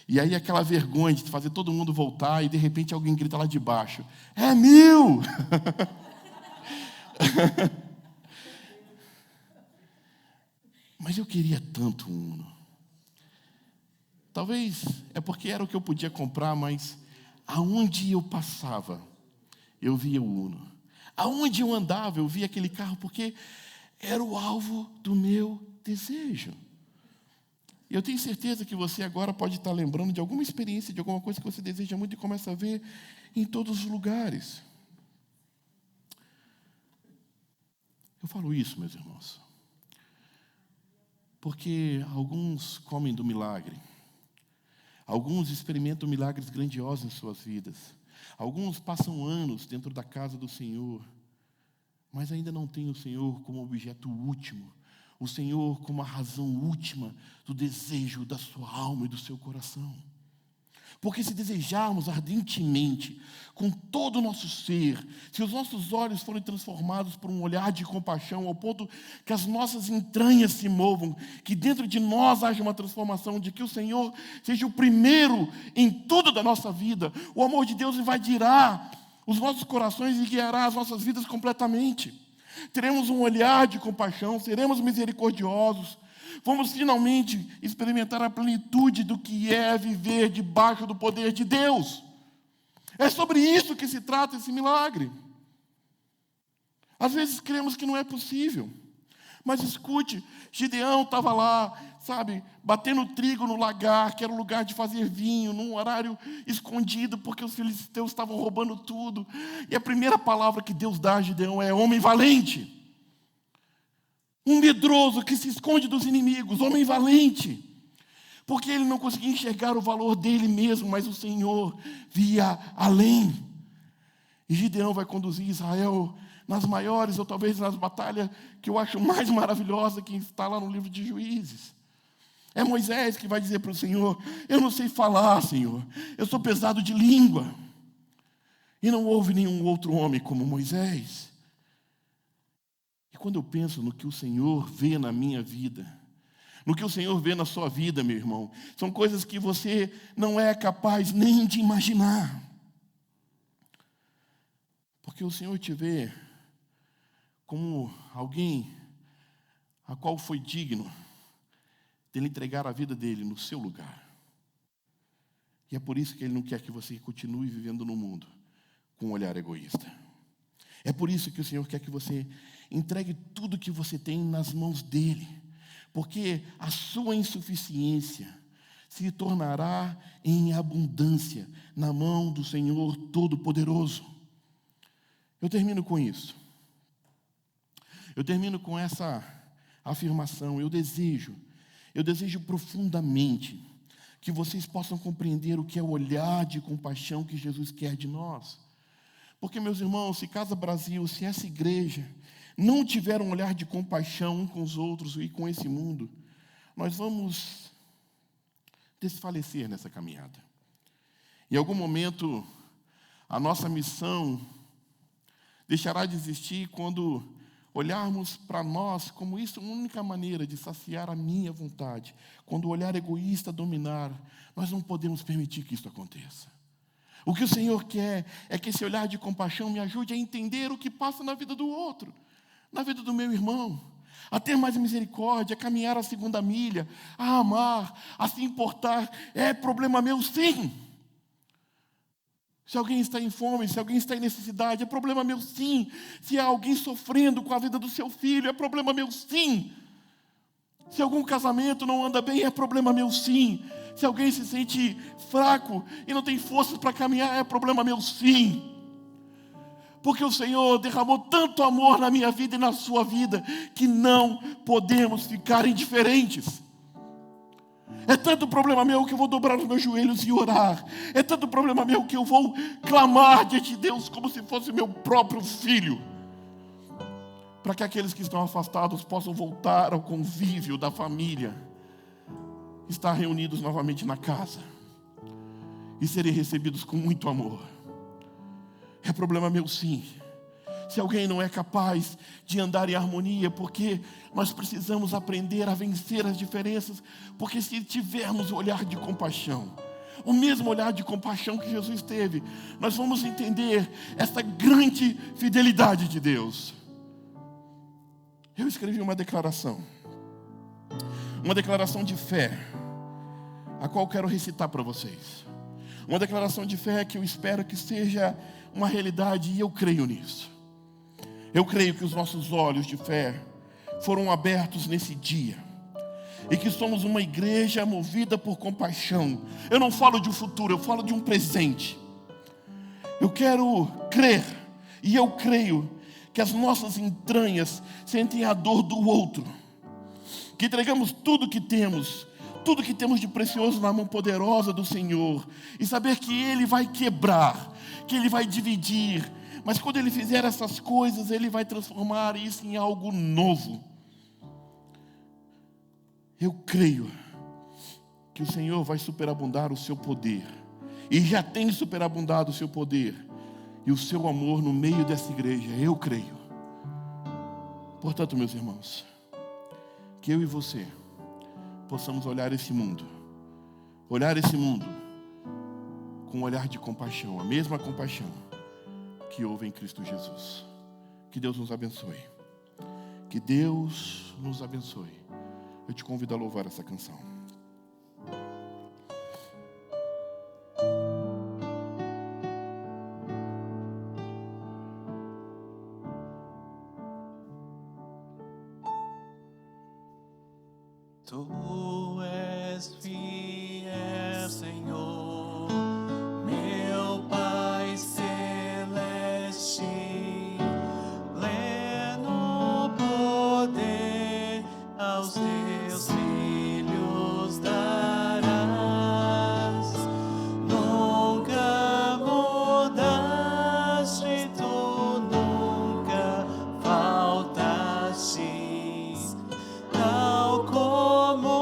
E aí aquela vergonha de fazer todo mundo voltar e de repente alguém grita lá de baixo: é 1000! Mas eu queria tanto um Uno. Talvez é porque era o que eu podia comprar, mas aonde eu passava, eu via o Uno. Aonde eu andava, eu via aquele carro, porque era o alvo do meu desejo. E eu tenho certeza que você agora pode estar lembrando de alguma experiência, de alguma coisa que você deseja muito e começa a ver em todos os lugares. Eu falo isso, meus irmãos, porque alguns comem do milagre. Alguns experimentam milagres grandiosos em suas vidas. Alguns passam anos dentro da casa do Senhor, mas ainda não têm o Senhor como objeto último, o Senhor como a razão última do desejo da sua alma e do seu coração. Porque se desejarmos ardentemente, com todo o nosso ser, se os nossos olhos forem transformados por um olhar de compaixão, ao ponto que as nossas entranhas se movam, que dentro de nós haja uma transformação, de que o Senhor seja o primeiro em tudo da nossa vida, o amor de Deus invadirá os nossos corações e guiará as nossas vidas completamente. Teremos um olhar de compaixão, seremos misericordiosos. Vamos finalmente experimentar a plenitude do que é viver debaixo do poder de Deus. É sobre isso que se trata esse milagre. Às vezes cremos que não é possível. Mas escute, Gideão estava lá, sabe, batendo trigo no lagar, que era o lugar de fazer vinho, num horário escondido, porque os filisteus estavam roubando tudo. E a primeira palavra que Deus dá a Gideão é homem valente. Um medroso que se esconde dos inimigos, homem valente. Porque ele não conseguia enxergar o valor dele mesmo, mas o Senhor via além. E Gideão vai conduzir Israel nas maiores, ou talvez nas batalhas que eu acho mais maravilhosa, que está lá no livro de Juízes. É Moisés que vai dizer para o Senhor: eu não sei falar, Senhor, eu sou pesado de língua. E não houve nenhum outro homem como Moisés. E quando eu penso no que o Senhor vê na minha vida, no que o Senhor vê na sua vida, meu irmão, são coisas que você não é capaz nem de imaginar. Porque o Senhor te vê como alguém a qual foi digno de entregar a vida dele no seu lugar. E é por isso que Ele não quer que você continue vivendo no mundo com um olhar egoísta. É por isso que o Senhor quer que você entregue tudo que você tem nas mãos dEle. Porque a sua insuficiência se tornará em abundância na mão do Senhor Todo-Poderoso. Eu termino com isso. Eu termino com essa afirmação. Eu desejo profundamente que vocês possam compreender o que é o olhar de compaixão que Jesus quer de nós. Porque, meus irmãos, se Casa Brasil, se essa igreja não tiver um olhar de compaixão um com os outros e com esse mundo, nós vamos desfalecer nessa caminhada. Em algum momento, a nossa missão deixará de existir quando olharmos para nós como isso, a única maneira de saciar a minha vontade. Quando o olhar egoísta dominar, nós não podemos permitir que isso aconteça. O que o Senhor quer é que esse olhar de compaixão me ajude a entender o que passa na vida do outro, na vida do meu irmão, a ter mais misericórdia, a caminhar a segunda milha, a amar, a se importar. É problema meu, sim. Se alguém está em fome, se alguém está em necessidade, é problema meu, sim. Se há alguém sofrendo com a vida do seu filho, é problema meu, sim. Se algum casamento não anda bem, é problema meu, sim. Se alguém se sente fraco e não tem forças para caminhar, é problema meu, sim. Porque o Senhor derramou tanto amor na minha vida e na sua vida, que não podemos ficar indiferentes. É tanto problema meu que eu vou dobrar os meus joelhos e orar. É tanto problema meu que eu vou clamar diante de Deus como se fosse meu próprio filho. Para que aqueles que estão afastados possam voltar ao convívio da família. Estar reunidos novamente na casa. E serem recebidos com muito amor. É problema meu, sim. se alguém não é capaz de andar em harmonia, porque nós precisamos aprender a vencer as diferenças, porque se tivermos o olhar de compaixão, o mesmo olhar de compaixão que Jesus teve, nós vamos entender essa grande fidelidade de Deus. Eu escrevi uma declaração de fé, a qual quero recitar para vocês. Uma declaração de fé que eu espero que seja uma realidade, e eu creio nisso. Eu creio que os nossos olhos de fé foram abertos nesse dia, e que somos uma igreja movida por compaixão. Eu não falo de um futuro, eu falo de um presente. Eu quero crer, e eu creio, que as nossas entranhas sentem a dor do outro, que entregamos tudo que temos de precioso na mão poderosa do Senhor, e saber que Ele vai quebrar, que Ele vai dividir, mas quando Ele fizer essas coisas, Ele vai transformar isso em algo novo. Eu creio que o Senhor vai superabundar o seu poder, e já tem superabundado o seu poder, e o seu amor no meio dessa igreja. Eu creio. Portanto, meus irmãos, que eu e você possamos olhar esse mundo com um olhar de compaixão, a mesma compaixão que houve em Cristo Jesus. Que Deus nos abençoe. Que Deus nos abençoe. Eu te convido a louvar essa canção. Tu és fiel, Senhor, meu Pai celeste, pleno poder aos teus filhos darás. Nunca mudaste, tu nunca faltaste, tal como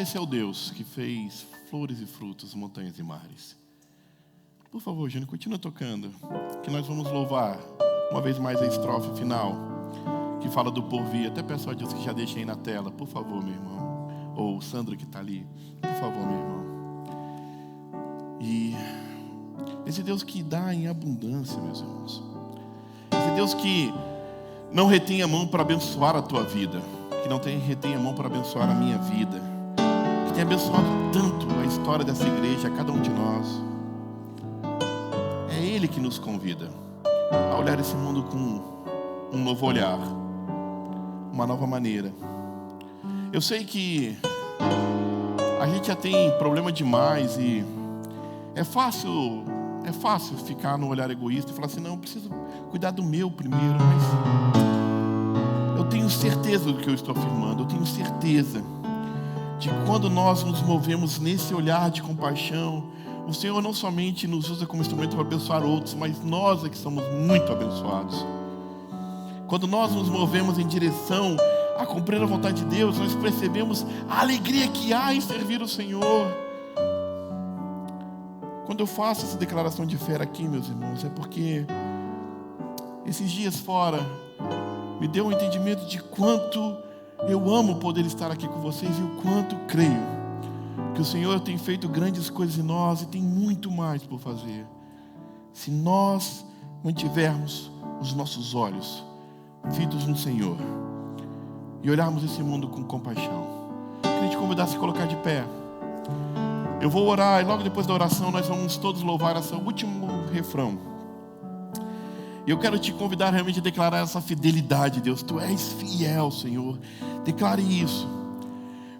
esse é o Deus que fez flores e frutos, montanhas e mares. Por favor, Júnior, continua tocando, que nós vamos louvar uma vez mais a estrofe final, que fala do porvir. Até peço a Deus que já deixe aí na tela, por favor, meu irmão. Ou Sandra que está ali, por favor, meu irmão. E esse Deus que dá em abundância, meus irmãos. Esse Deus que não retém a mão para abençoar a tua vida, que não retém a mão para abençoar a minha vida, que tem abençoado tanto a história dessa igreja, a cada um de nós. É Ele que nos convida a olhar esse mundo com um novo olhar, uma nova maneira. Eu sei que a gente já tem problema demais e é fácil ficar no olhar egoísta e falar assim, não, eu preciso cuidar do meu primeiro, mas eu tenho certeza do que eu estou afirmando, eu tenho certeza de que quando nós nos movemos nesse olhar de compaixão, o Senhor não somente nos usa como instrumento para abençoar outros, mas nós é que somos muito abençoados. Quando nós nos movemos em direção a cumprir a vontade de Deus, nós percebemos a alegria que há em servir o Senhor. Quando eu faço essa declaração de fé aqui, meus irmãos, é porque esses dias fora me deu um entendimento de quanto eu amo poder estar aqui com vocês e o quanto creio que o Senhor tem feito grandes coisas em nós e tem muito mais por fazer. Se nós mantivermos os nossos olhos fitos no Senhor e olharmos esse mundo com compaixão. Queria te convidar a se colocar de pé. Eu vou orar e logo depois da oração nós vamos todos louvar esse último refrão. E eu quero te convidar realmente a declarar essa fidelidade, Deus. Tu és fiel, Senhor. Declare isso.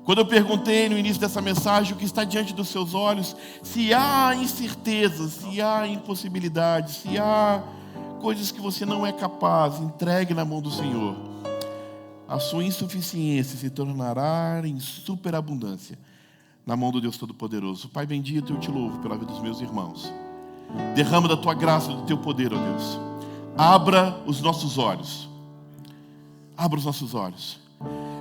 Quando eu perguntei no início dessa mensagem o que está diante dos seus olhos, se há incertezas, se há impossibilidades, se há coisas que você não é capaz, entregue na mão do Senhor. A sua insuficiência se tornará em superabundância na mão do Deus Todo-Poderoso. Pai bendito, eu te louvo pela vida dos meus irmãos. Derrama da tua graça, do teu poder, ó Deus. Abra os nossos olhos. Abra os nossos olhos.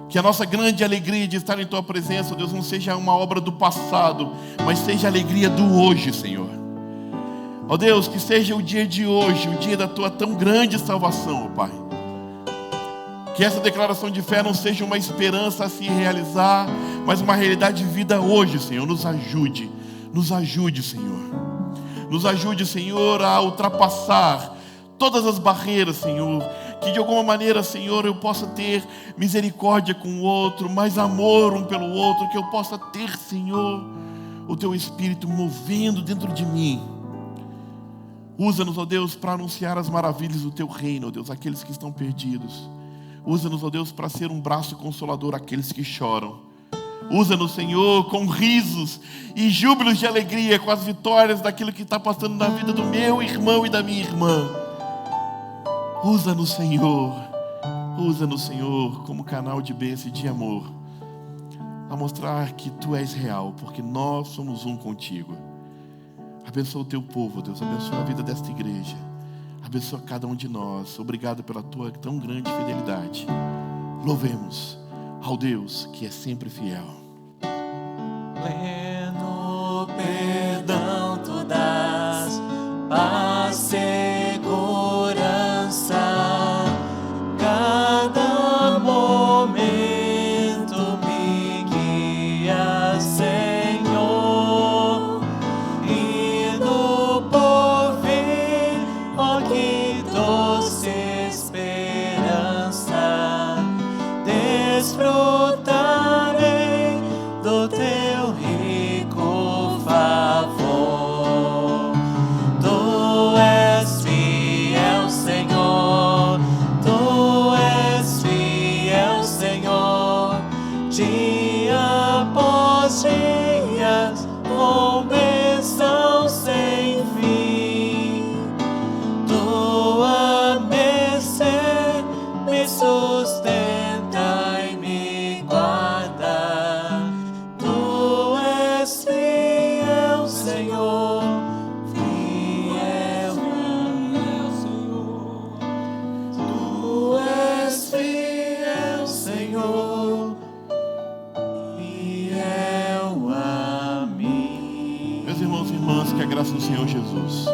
Que a nossa grande alegria de estar em tua presença, ó Deus, não seja uma obra do passado, mas seja a alegria do hoje, Senhor. Ó Deus, que seja o dia de hoje, o dia da tua tão grande salvação, ó Pai. Que essa declaração de fé não seja uma esperança a se realizar, mas uma realidade de vida hoje, Senhor. Nos ajude, Senhor. Nos ajude, Senhor, a ultrapassar todas as barreiras, Senhor. Que de alguma maneira, Senhor, eu possa ter misericórdia com o outro, mais amor um pelo outro. Que eu possa ter, Senhor, o teu Espírito movendo dentro de mim. Usa-nos, ó Deus, para anunciar as maravilhas do teu reino, ó Deus, aqueles que estão perdidos. Usa-nos, ó Deus, para ser um braço consolador àqueles que choram. Usa-nos, Senhor, com risos e júbilos de alegria, com as vitórias daquilo que está passando na vida do meu irmão e da minha irmã. Usa-nos, Senhor. Usa-nos, Senhor, como canal de bênção e de amor, a mostrar que Tu és real, porque nós somos um contigo. Abençoa o Teu povo, Deus. Abençoa a vida desta igreja. Abençoa cada um de nós. Obrigado pela Tua tão grande fidelidade. Louvemos ao Deus que é sempre fiel. Pleno perdão Tu dás, paz, segurança, cada momento me guia, Senhor, e no porvir, ó que doce esperança, desfrutarei do Teu reino. que a graça do Senhor Jesus,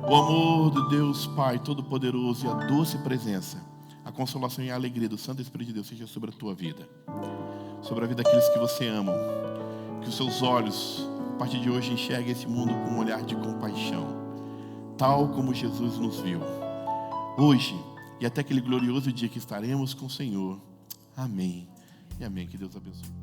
o amor de Deus Pai Todo-Poderoso e a doce presença, a consolação e a alegria do Santo Espírito de Deus seja sobre a tua vida, sobre a vida daqueles que você ama, que os seus olhos, a partir de hoje, enxerguem esse mundo com um olhar de compaixão, tal como Jesus nos viu, hoje e até aquele glorioso dia que estaremos com o Senhor. Amém e amém. Que Deus abençoe.